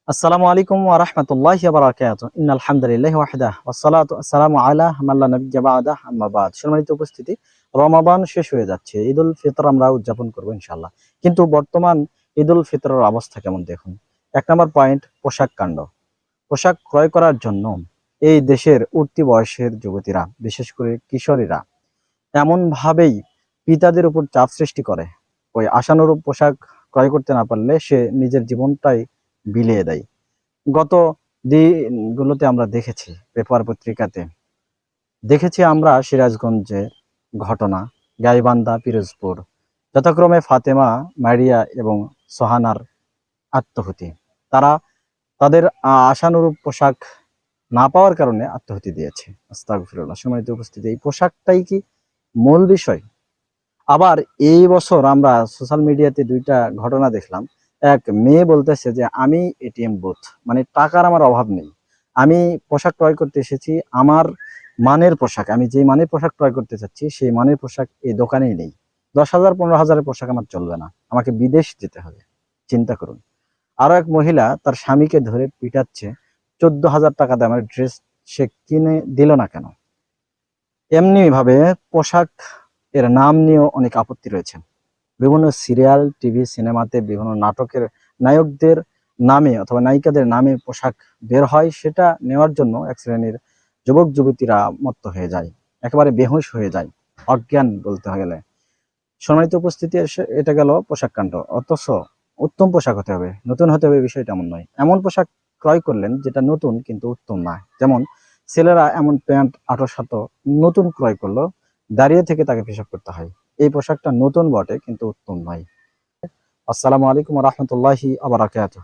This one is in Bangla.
আসসালামু আলাইকুম ওয়া রাহমাতুল্লাহি ওয়া বারাকাতুহু। ইন্নাল হামদুলিল্লাহি ওয়াহদাহু ওয়াসসালাতু ওয়াসসালামু আলা মান লা নাবিয়্যা বা'দাহু আম্মা বা'দ। সম্মানিত উপস্থিতি, রমাদান শেষ হয়ে যাচ্ছে। ঈদুল ফিতর আমরা উদযাপন করব ইনশাআল্লাহ। কিন্তু বর্তমান ঈদুল ফিতরের অবস্থা কেমন দেখুন। ১ নম্বর পয়েন্ট, পোশাক কাণ্ড। পোশাক ক্রয় করার জন্য এই দেশের উঠতি বয়সের যুবতীরা, বিশেষ করে কিশোরীরা এমনভাবেই পিতাদের উপর চাপ সৃষ্টি করে, ওই আশানুরূপ পোশাক ক্রয় করতে না পারলে সে নিজের জীবনটাই বিলিয়ে দেয়। গত দিনগুলোতে আমরা দেখেছি, পেপার পত্রিকাতে দেখেছি আমরা সিরাজগঞ্জের ঘটনা, গাইবান্ধা, পিরোজপুর, যথাক্রমে ফাতেমা, মারিয়া এবং সোহানার আত্মহতি। তারা তাদের আশানুরূপ পোশাক না পাওয়ার কারণে আত্মহতি দিয়েছে। আস্তাগফিরুল্লাহ। সম্মানিত উপস্থিতি, এই পোশাকটাই কি মূল বিষয়? আবার এই বছর আমরা সোশ্যাল মিডিয়াতে ২টা ঘটনা দেখলাম। এক মেয়ে বলতেছে যে আমি এটিএম বুথ, মানে টাকার আমার অভাব নেই, আমি পোশাক ক্রয় করতে এসেছি, আমার মানের পোশাক, আমি যে মানের পোশাক ক্রয় করতে চাচ্ছি সেই মানের পোশাক এই দোকানেই নেই। ১০,০০০ ১৫,০০০-এর পোশাক আমার চলবে না, আমাকে বিদেশ যেতে হবে। চিন্তা করুন। আরো এক মহিলা তার স্বামীকে ধরে পিটাচ্ছে, ১৪,০০০ টাকা দামের ড্রেস সে কিনে দিল না কেন? এমনি ভাবে পোশাক এর নাম নিয়েও অনেক আপত্তি রয়েছে। বিভিন্ন সিরিয়াল, টিভি, সিনেমাতে বিভিন্ন নাটকের নায়কদের নামে অথবা নায়িকাদের নামে পোশাক বের হয়, সেটা নেওয়ার জন্য এক শ্রেণীর যুবক যুবতীরা মত্ত হয়ে যায়, একেবারে বেহুঁশ হয়ে যায়, অজ্ঞান বলতে গেলে। সম্মানিত উপস্থিতি, এটা গেল পোশাক কাণ্ড। অথচ উত্তম পোশাক হতে হবে, নতুন হতে হবে, বিষয়টা এমন নয়। এমন পোশাক ক্রয় করলেন যেটা নতুন কিন্তু উত্তম না। যেমন ছেলেরা এমন প্যান্ট আঁটো-সাঁটো নতুন ক্রয় করলো, দাঁড়িয়ে থেকে তাকে পেশাব করতে হয়। এই পোশাকটা নতুন বটে কিন্তু উত্তম নয়। আসসালামু আলাইকুম ওয়া রাহমাতুল্লাহি ওয়া বারাকাতুহু।